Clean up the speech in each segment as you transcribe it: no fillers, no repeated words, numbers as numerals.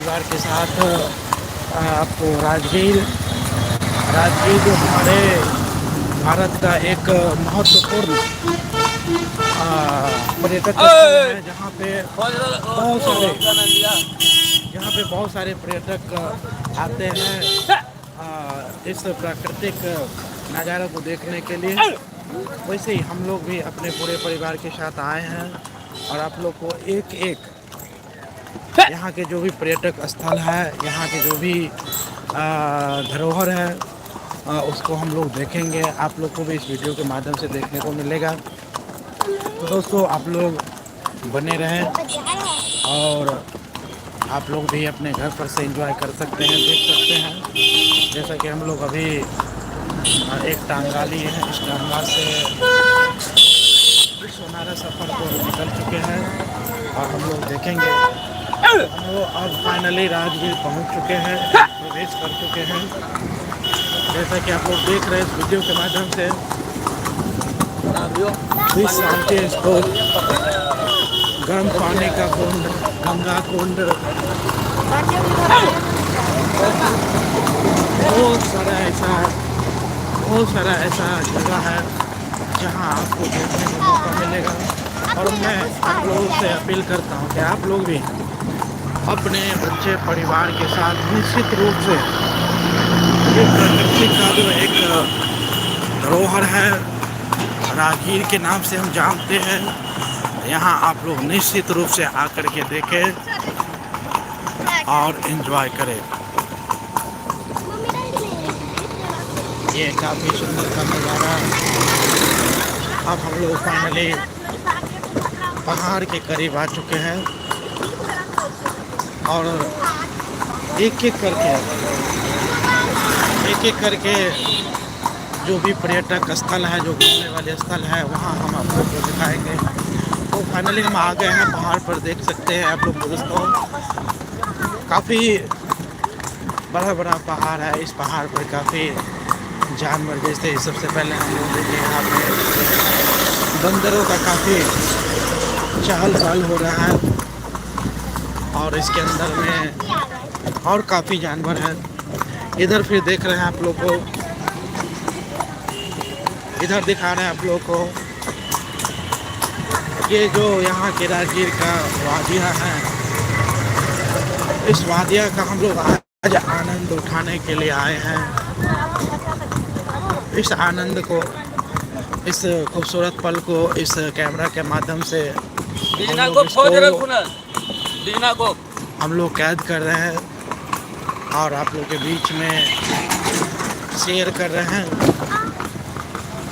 परिवार के साथ आपको राजगीर राजगीर जो हमारे भारत का एक महत्वपूर्ण पर्यटक स्थल है, जहाँ पे बहुत सारे पर्यटक आते हैं इस प्राकृतिक नज़ारों को देखने के लिए। वैसे ही हम लोग भी अपने पूरे परिवार के साथ आए हैं और आप लोग को एक एक यहाँ के जो भी पर्यटक स्थल है, यहाँ के जो भी धरोहर है उसको हम लोग देखेंगे। आप लोग को भी इस वीडियो के माध्यम से देखने को मिलेगा। तो दोस्तों आप लोग बने रहें और आप लोग भी अपने घर पर से एंजॉय कर सकते हैं, देख सकते हैं। जैसा कि हम लोग अभी एक टांगा लिए हैं, इस टांगा से सोनारा सफ़र को निकल चुके हैं और हम लोग देखेंगे। हम लोग अब फाइनली राजगीर पहुंच चुके हैं, प्रवेश कर चुके हैं। जैसा कि आप लोग देख रहे हैं इस वीडियो के माध्यम से, इस साल के स्टोर गर्म पानी का कुंड, गंगा कुंड, बहुत सारा ऐसा जगह है जहां आपको देखने का मौका मिलेगा। और मैं आप लोगों से अपील करता हूं कि आप लोग भी अपने बच्चे परिवार के साथ निश्चित रूप से ये प्रकृति का जो एक धरोहर है, राजगीर के नाम से हम जानते हैं, यहाँ आप लोग निश्चित रूप से आकर के देखें और एंजॉय करें। ये काफ़ी सुंदर का नज़ारा। अब हम लोग फाइनली पहाड़ के करीब आ चुके हैं और एक एक करके जो भी पर्यटक स्थल है, जो घूमने वाले स्थल है, वहाँ हम आप लोग को दिखाएंगे। तो फाइनली हम आ गए हैं पहाड़ पर, देख सकते हैं आप लोग दोस्तों। काफ़ी बड़ा बड़ा पहाड़ है। इस पहाड़ पर काफ़ी जानवर, जैसे सबसे पहले हम लोग देखे यहाँ पे बंदरों का काफ़ी चहल पहल हो रहा है और इसके अंदर में और काफ़ी जानवर हैं। इधर फिर देख रहे हैं आप लोग को, इधर दिखा रहे हैं आप लोग को ये जो यहाँ के राजगीर का वादिया है। इस वादिया का हम लोग आज आनंद उठाने के लिए आए हैं। इस आनंद को, इस खूबसूरत पल को इस कैमरा के माध्यम से हम लोग कैद कर रहे हैं और आप लोग के बीच में शेयर कर रहे हैं।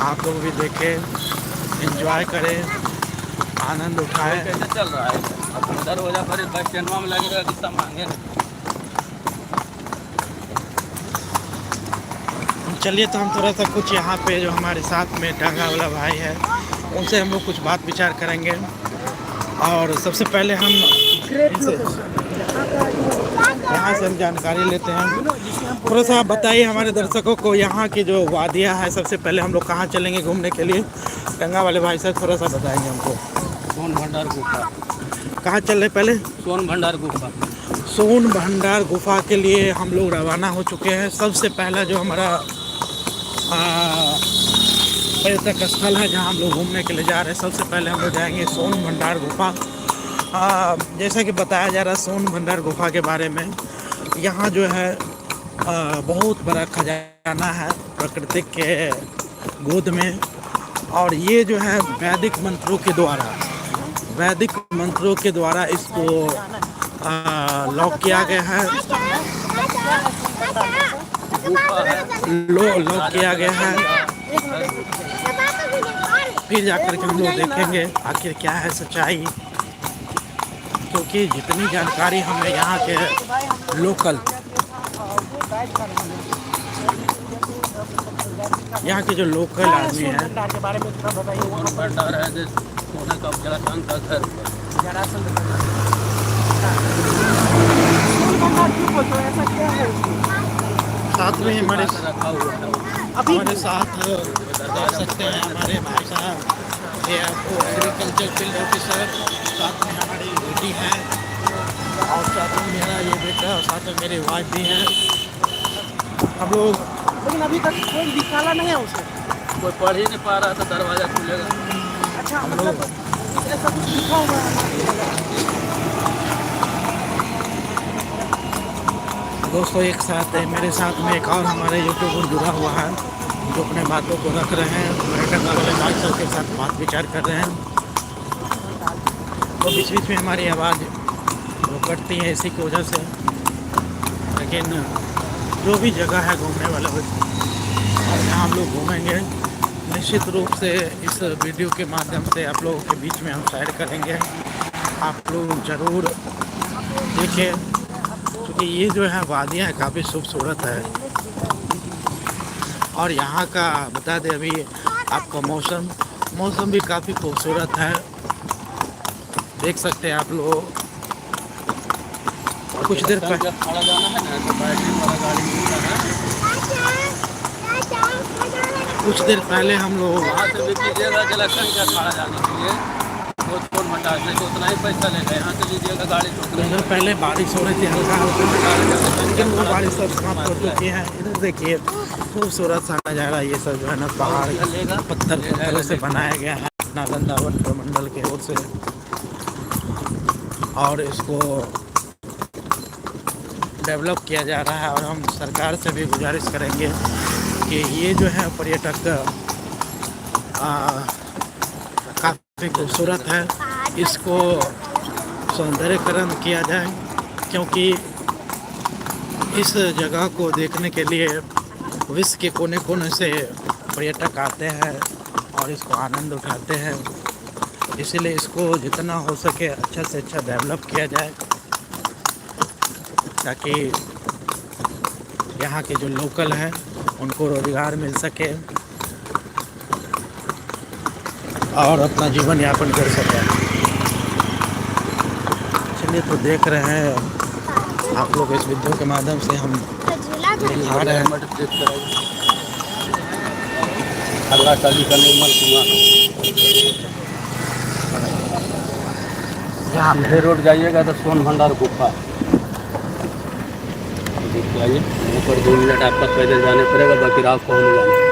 आप लोग भी देखें, एंजॉय करें, आनंद उठाएं। कैसे चल रहा है? अब उधर हो जा पर बस स्टैंड में लगेगा कितना मांगे। चलिए तो हम थोड़ा सा कुछ यहाँ पे जो हमारे साथ में टांगा वाला भाई है उनसे हम लोग कुछ बात विचार करेंगे। और सबसे पहले हम यहाँ से हम जानकारी लेते हैं। थोड़ा सा बताइए हमारे दर्शकों को, यहाँ की जो वादियाँ है, सबसे पहले हम लोग कहाँ चलेंगे घूमने के लिए? टांगा वाले भाई साहब थोड़ा सा बताएंगे हमको। सोन भंडार गुफा। कहाँ चल रहे पहले? सोन भंडार गुफा। सोन भंडार गुफा के लिए हम लोग रवाना हो चुके हैं। सबसे पहला जो हमारा पर्यटक स्थल है जहां हम लोग घूमने के लिए जा रहे हैं, सबसे पहले हम लोग जाएंगे सोन भंडार गुफा। जैसा कि बताया जा रहा है सोन भंडार गुफा के बारे में, यहाँ जो है बहुत बड़ा खजाना है प्राकृतिक के गोद में। और ये जो है वैदिक मंत्रों के द्वारा इसको लॉक किया गया है, लॉक किया गया है। फिर जाकर के हम लोग देखेंगे आखिर क्या है सच्चाई, क्योंकि जितनी जानकारी हमें यहाँ के लोकल, यहाँ के जो लोकल आदमी हैं साथ में हमारे साथ देख सकते हैं हमारे भाई साहब, ये आपको एग्रीकल्चर फील्ड ऑफिसर, साथ में हमारी बेटी है और साथ में मेरा ये बेटा और साथ में मेरी वाइफ भी है। हम लोग, लेकिन अभी तक कोई निकाला नहीं है उसे। कोई पढ़ ही नहीं पा रहा था, दरवाजा खुलेगा। अच्छा, मतलब ऐसा कुछ लिखा हुआ है। दोस्तों, एक साथ मेरे साथ में एक और हमारे यूट्यूबर जुड़ा हुआ है जो अपने बातों को रख रहे हैं, पर्यटक वाले मास्टर के साथ बात विचार कर रहे हैं। तो बीच बीच में हमारी आवाज़ वो कटती है इसी की वजह से। लेकिन जो भी जगह है घूमने वाला जहाँ हम लोग घूमेंगे, निश्चित रूप से इस वीडियो के माध्यम से आप लोगों के बीच में हम शेयर करेंगे। आप लोग ज़रूर देखिए, क्योंकि ये जो है वादियाँ काफ़ी खूबसूरत है। और यहाँ का बता दें, अभी आपका मौसम भी काफ़ी खूबसूरत है। देख सकते हैं आप लोग। कुछ देर जब खड़ा जाना है ना तो बैटरी वाला गाड़ी मिलता है। कुछ देर पहले हम लोग वहाँ से भी लीजिएगा जलाशय का खड़ा जाने के लिए, वो छोड़ मटा से तो उतना ही पैसा लेगा। यहाँ से लीजिएगा गाड़ी तो उतना इधर पहले बारिश हो रही थी हल्का हल्का, लेकिन वो बारिश सब समाप्त हो चुकी है। इधर देखिए खूबसूरत सा नज़ारा, ये सब जो है ना पहाड़ पत्थरों से बनाया गया है नालंदा वन प्रमंडल की ओर से। और इसको डेवलप किया जा रहा है। और हम सरकार से भी गुजारिश करेंगे कि ये जो है पर्यटक काफ़ी खूबसूरत है, इसको सौंदर्यकरण किया जाए, क्योंकि इस जगह को देखने के लिए विश्व के कोने कोने से पर्यटक आते हैं और इसको आनंद उठाते हैं। इसीलिए इसको जितना हो सके अच्छा से अच्छा डेवलप किया जाए, ताकि यहाँ के जो लोकल हैं उनको रोज़गार मिल सके और अपना जीवन यापन कर सकें। चलिए, तो देख रहे हैं आप लोग इस वीडियो के माध्यम से हम दिखा रहे हैं। अल्लाह ताली का निर्मल कुआं। यहाँ सीधे रोड जाइएगा तो सोन भंडार गुफा देख के आइए। वहाँ पर 2 मिनट आपका पैदल जाने पड़ेगा, बाकी रात को नहीं जाना।